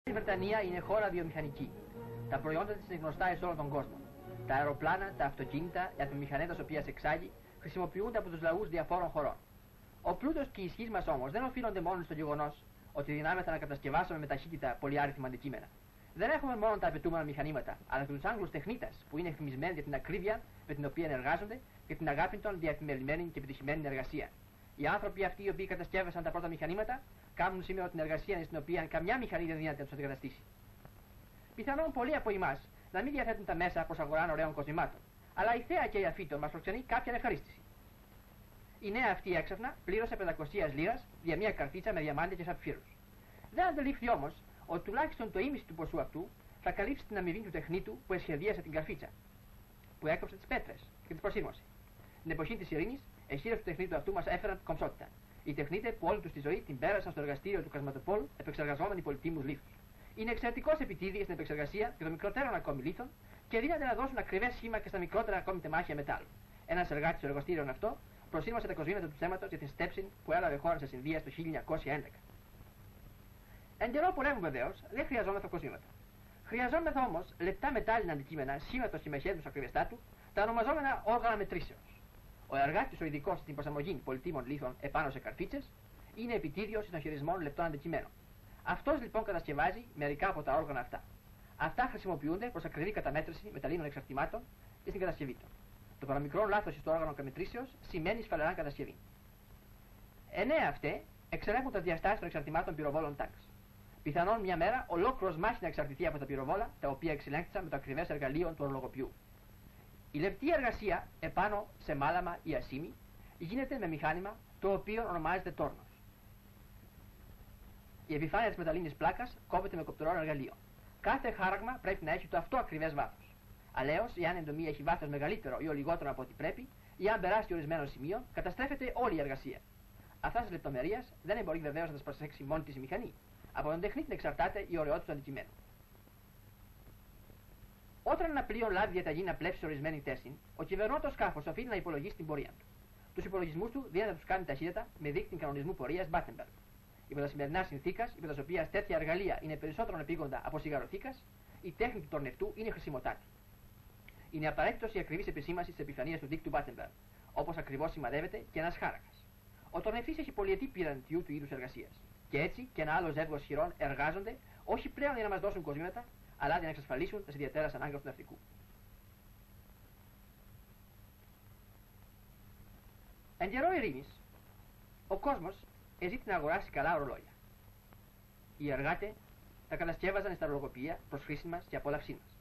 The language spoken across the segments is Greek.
Η Βρετανία είναι χώρα βιομηχανική. Τα προϊόντα της είναι γνωστά σε όλο τον κόσμο. Τα αεροπλάνα, τα αυτοκίνητα, οι ατμομηχανές τα οποία εξάγει, χρησιμοποιούνται από τους λαούς διαφόρων χωρών. Ο πλούτος και η ισχύς μας όμως δεν οφείλονται μόνο στο γεγονός ότι δυνάμεθα να κατασκευάσουμε με ταχύτητα πολυάριθμα αντικείμενα. Δεν έχουμε μόνο τα απαιτούμενα μηχανήματα, αλλά και τους Άγγλους τεχνίτες που είναι φημισμένοι για την ακρίβεια με την οποία εργάζονται και την αγάπη των για επιμελημένη και επιτυχημένη εργασία. Οι άνθρωποι αυτοί οι οποίοι κατασκεύασαν τα πρώτα μηχανήματα κάνουν σήμερα την εργασία στην οποία καμιά μηχανή δεν δύναται να τους αντικαταστήσει. Πιθανόν πολλοί από εμάς να μην διαθέτουν τα μέσα προς αγορά ωραίων κοσμημάτων, αλλά η θέα και η αφήτων μας προξενεί κάποια ευχαρίστηση. Η νέα αυτή έξαφνα πλήρωσε 500 λίρας για μια καρτίτσα με διαμάντια και σαπφύρους. Δεν αντελήφθη όμως ότι τουλάχιστον το ίμιση του ποσού αυτού θα καλύψει την αμοιβή του τεχνίτου που εσχεδίασε την καρφίτσα, που έκοψε τις πέτρες και τις προσύρμωσε. Την εποχή της ειρήνης, εσχήρες του τεχνίτου αυτού μας έφεραν κομψότητα. Οι τεχνίτες που όλη τους τη ζωή την πέρασαν στο εργαστήριο του Κασματοπόλου επεξεργαζόμενοι πολυτίμους λίθους. Είναι εξαιρετικός επιτίδη στην επεξεργασία και των μικρότερων ακόμη λίθων και δύναται να δώσουν ακριβές σχήμα και στα μικρότερα ακόμη τεμάχια μετάλλου. Ένας εργάτης στο εργαστήριο αυτό προσύρμωσε τα κοσμήματα του ψέματος για την στέψη που έλαβε χώρα σε Ινδία το 1911. Εν καιρό πολέμου βεβαίως δεν χρειαζόμεθα κοσμήματα. Χρειαζόμεθα όμως λεπτά μετάλλινα αντικείμενα σήματος και μεχέδους του ακριβεστά του, τα ονομαζόμενα όργανα μετρήσεως. Ο εργάτης ο ειδικός στην προσαρμογή πολυτίμων λίθων επάνω σε καρφίτσες είναι επιτίδιος των χειρισμών λεπτών αντικειμένων. Αυτός λοιπόν κατασκευάζει μερικά από τα όργανα αυτά. Αυτά χρησιμοποιούνται προς ακριβή καταμέτρηση μεταλλίνων εξαρτημάτων και στην κατασκευή των. Το παραμικρό λάθος στο όργανο καταμετρήσεως σημαίνει σφαλεράν κατασκευή. Εννέα αυτέ εξελέγουν τα διαστάσεις των εξαρτημάτων πυροβόλων τάγκ. Πιθανόν μια μέρα ολόκληρος μάχη να εξαρτηθεί από τα πυροβόλα τα οποία εξελέγχθησαν με το ακριβές εργαλείο του ορολογοποιού. Η λεπτή εργασία επάνω σε μάλαμα ή ασίμι γίνεται με μηχάνημα το οποίο ονομάζεται τόρνος. Η επιφάνεια της μεταλλίνης πλάκας κόβεται με κοπτερό εργαλείο. Κάθε χάραγμα πρέπει να έχει το αυτό ακριβές βάθος. Αλλαίως, εάν η εντομή έχει βάθος μεγαλύτερο ή λιγότερο από ό,τι πρέπει, ή αν περάσει ορισμένο σημείο, καταστρέφεται όλη η εργασία. Αυτά τις λεπτομέρειες δεν μπορεί βεβαίως να τις προσέξει μόνη της η μηχανή. Από τον τεχνίτη εξαρτάται η ωραιότητα του αντικειμένου. Όταν ένα πλοίο λάβει διαταγή να πλέψει σε ορισμένη θέση, ο κυβερνότος σκάφος οφείλει να υπολογίσει την πορεία του. Τους υπολογισμούς του δίνεται να τους κάνει ταχύτατα με δείκτη κανονισμού πορείας Μπάτεμπεργκ. Υπό τα σημερινά συνθήκας, υπό τα οποία τέτοια εργαλεία είναι περισσότερο επίγοντα από σιγαροθήκας, η τέχνη του τορνευτού είναι χρησιμοτάτη. Είναι απαραίτητος η ακριβής επισήμανση της επιφανείας του δίκτυου Μπάτεμπεργκ, όπως ακριβώς σημαδεύεται και ένας χάρακας. Ο τορνευτής έχει πολυετή πειραντιού του είδους εργασίας. Και έτσι και ένα άλλο ζεύγος χειρών εργάζονται όχι πλέον για να μας δώσουν κοσμήματα, αλλά για να εξασφαλίσουν τις ιδιαίτερες ανάγκες του ναυτικού. Εν καιρό ειρήνης, ο κόσμος εζήτη να αγοράσει καλά ορολόγια. Οι εργάτες τα κατασκεύαζαν στα ορολογοποιία προς χρήση μας και απόλαυσή μας.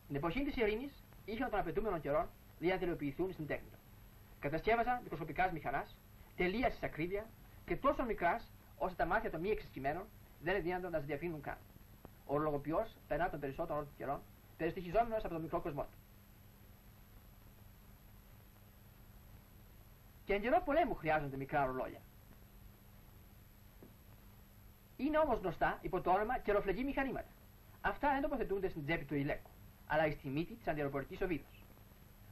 Την εποχή της ειρήνης είχαν των απαιτούμενων καιρών διαδηλοποιηθούν στην τέχνη. Κατασκεύαζαν μικροσκοπικά μηχανάς, τελεία σε ακρίβεια και τόσο μικράς ώστε τα μάτια των μη εξασκημένων δεν είναι δυνατόν να τις διαφύνουν καν. Ο ορολογοποιός περνά τον περισσότερο των καιρών περιστοιχιζόμενος από τον μικρό κοσμό του. Και εν καιρό πολέμου χρειάζονται μικρά ορολόγια. Είναι όμως γνωστά υπό το όνομα καιροφλεγγύ μηχανήματα. Αυτά δεν τοποθετούνται στην τσέπη του ηλέκου, αλλά στη μύτη της αντιεροπορικής οβίδος.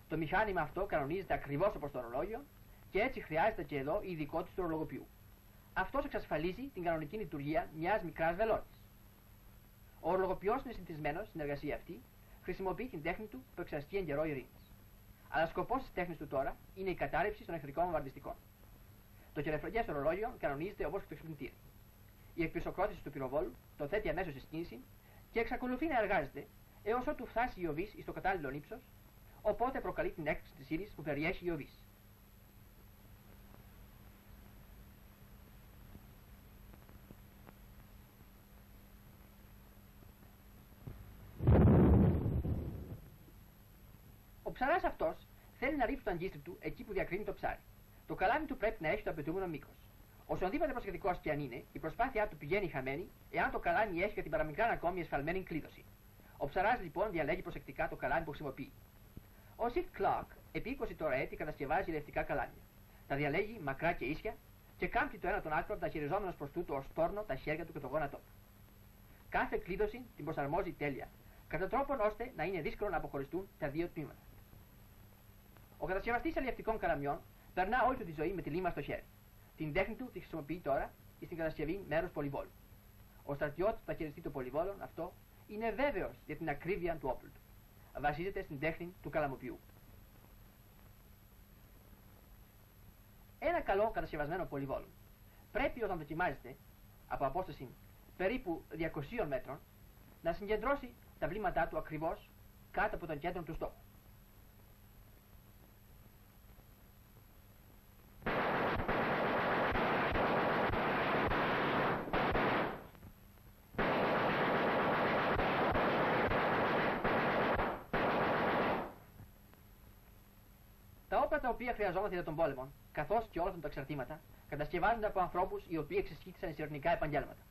Το μηχάνημα αυτό κανονίζεται ακριβώς όπως το ορολόγιο και έτσι χρειάζεται και εδώ η ειδικότητα του ορολογοποιού. Αυτός εξασφαλίζει την κανονική λειτουργία μιας μικράς βελόνης. Ο ορολογοποιός είναι συνηθισμένος στην εργασία αυτή, χρησιμοποιεί την τέχνη του που εξασκεί εν καιρό ειρήνης. Αλλά σκοπός της τέχνης του τώρα είναι η κατάρρευση των εχθρικών βομβαρδιστικών. Το καιροφλεγγές ορολόγιο κανονίζεται όπως και το ξυπνητήρι. Η εκπισοκρότηση του πυροβόλου το θέτει αμέσως σε κίνηση και εξακολουθεί να εργάζεται έως ότου φτάσει η οβής στο κατάλληλο ύψος, οπότε προκαλεί την έκρηξη της ύλης που περιέχει η οβής. Ο ψαράς αυτός θέλει να ρίξει το αγκίστρι του εκεί που διακρίνει το ψάρι. Το καλάμι του πρέπει να έχει το απαιτούμενο μήκος. Οσονδήποτε προσεκτικός και αν είναι, η προσπάθειά του πηγαίνει χαμένη εάν το καλάμι έχει και την παραμικράν ακόμη εσφαλμένη κλείδωση. Ο ψαράς λοιπόν διαλέγει προσεκτικά το καλάμι που χρησιμοποιεί. Ο Σιτ Κλάρκ επί 20 τώρα έτη κατασκευάζει λευτικά καλάμια. Τα διαλέγει μακρά και ίσια και κάμπτει το ένα τον άκρο μεταχειριζόμενος προς τούτο ως τόρνο τα χέρια του και το γόνατό του. Κάθε κλείδωση την προσαρμόζει τέλεια, κατά τρόπον ώστε να είναι δύσκολο να αποχωριστούν τα δύο τμήματα. Ο κατασκευαστής αλλιευτικών καλαμιών περνά όλη του τη ζωή με τη λίμα στο χέρι. Την τέχνη του τη χρησιμοποιεί τώρα στην κατασκευή μέρους πολυβόλου. Ο στρατιώτης που θα χειριστεί το πολυβόλον αυτό είναι βέβαιος για την ακρίβεια του όπλου του. Βασίζεται στην τέχνη του καλαμοποιού. Ένα καλό κατασκευασμένο πολυβόλον πρέπει όταν δοκιμάζεται από απόσταση περίπου 200 μέτρων να συγκεντρώσει τα βλήματά του ακριβώς κάτω από τον κέντρο του στόχου. Τα όπλα τα οποία χρειαζόμαστε για τον πόλεμο, καθώς και όλα τα εξαρτήματα, κατασκευάζονται από ανθρώπους οι οποίοι εξασκήθησαν σε ειρηνικά επαγγέλματα.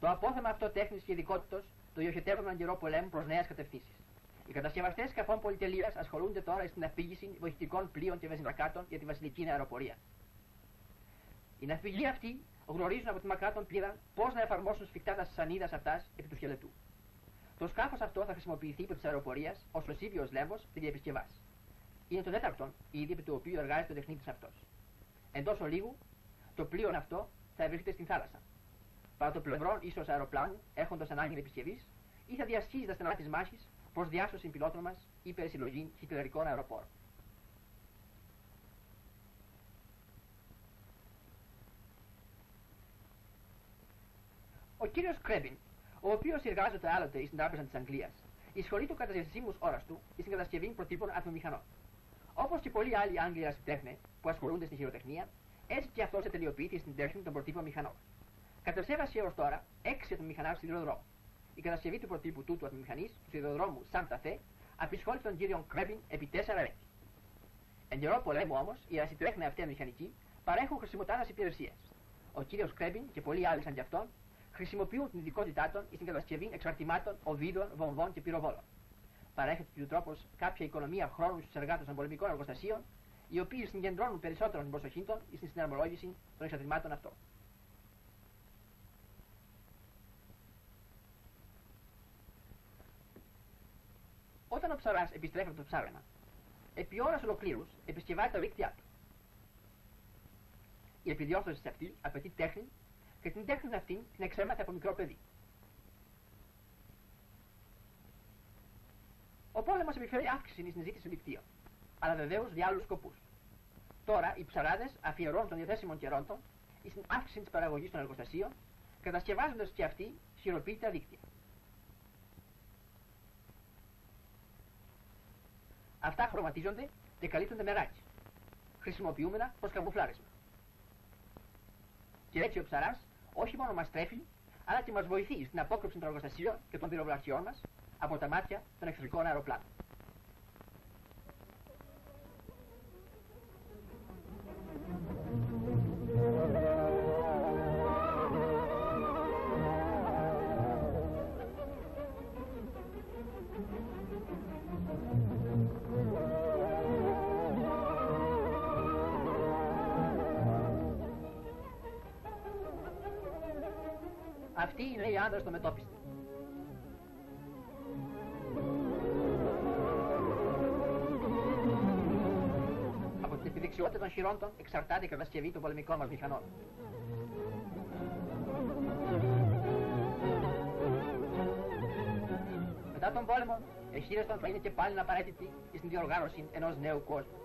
Το απόθεμα αυτό τέχνης και ειδικότητος το διοχετεύουν έναν καιρό πολέμου προς νέες κατευθύνσεις. Οι κατασκευαστές σκαφών πολυτελείας ασχολούνται τώρα στην αφήγηση βοηθητικών πλοίων και βενζινακάτων για τη βασιλική αεροπορία. Οι ναυπηγοί αυτοί γνωρίζουν από τη μακρά των πείραν πώς να εφαρμόσουν σφιχτά τα σανίδας αυτάς επί του σκελετού. Το σκάφος αυτό θα χρησιμοποιηθεί υπό της αεροπορίας ως λοσίβιος λέμβος και διεπισκευάς. Είναι το τέταρτον ήδη επί του οποίου εργάζεται ο τεχνίτης αυτός. Εντός ολίγου, το πλοίο αυτό θα βρίσκεται στην θάλασσα. Παρά το πλευρόν ίσως αεροπλάνου, έχοντας ανάγκη επισκευής, ή θα διασχίζει τα στενά της μάχης προς διάσωση πιλότων μας ή περισυλλογή χιτλερικών αεροπόρων. Ο κύριος Κρέμπιν, ο οποίος εργάζεται άλλοτε στην Τράπεζα της Αγγλίας, εισχολείται κατά ζεσίμους ώρας του στην κατασκευή προτύπων ατμομηχανών. Όπως και πολλοί άλλοι Άγγλοι ερασιτέχνες που ασχολούνται στην χειροτεχνία, έτσι και αυτός ετελειοποιείται στην τέχνη των προτύπων μηχανών. Κατευσέβασε έως τώρα 6 ατμομηχανά σιδηροδρόμου. Η κατασκευή του προτύπου τούτου ατμομηχανής του σιδηροδρόμου Σάντα Φε απεισχόλησε τον κύριο Κρέμπιν επί 4 έτη. Εν καιρό πολέμου όμως, οι ερασιτέχνες αυτοί μηχανικοί παρέχουν χρησιμοτάτας υπηρεσίες. Ο κύριος Κρέμπιν και πολλοί άλλοι σαν κι αυτόν χρησιμοποιούν την ειδικότητά των στην κατασκευή εξαρτημάτων, οβίδων, βομβών και πυροβόλων. Παρέχεται του τρόπος κάποια οικονομία χρόνου στους εργάτες των πολεμικών εργοστασίων, οι οποίοι συγκεντρώνουν περισσότερο την προσοχή των στην συναρμολόγηση των εξαρτημάτων αυτών. Όταν ο ψαράς επιστρέφει από το ψάρεμα, επί ώρας ολοκλήρους επισκευάζει τα δίκτυά του. Η επιδιόρθωση αυτή απαιτεί τέχνη και την τέχνη αυτή την εξέμαθε από μικρό παιδί. Ο πόλεμος επιφέρει αύξηση στην ζήτηση των δικτύων, αλλά βεβαίως για άλλους σκοπούς. Τώρα οι ψαράδες αφιερώνουν των διαθέσιμων καιρών των στην αύξηση της παραγωγής των εργοστασίων, κατασκευάζοντας και αυτοί χειροποίητα δίκτυα. Αυτά χρωματίζονται και καλύπτονται με ράκι, χρησιμοποιούμενα προς καμουφλάρισμα. Και έτσι ο ψαράς όχι μόνο μας τρέφει, αλλά και μας βοηθεί στην απόκρυψη των εργοστασίων και των πυροβολαρχιών μας από τα μάτια των εχθρικών αεροπλάνων. Αυτοί είναι οι άνδρες των μετώπιστων. Από την επιδεξιότητα των χειρόντων εξαρτάται η κατασκευή των πολεμικών μας μηχανών. Μετά τον πόλεμο, η χείρεση των θα είναι και πάλι απαραίτητη στην διοργάνωση ενός νέου κόσμου.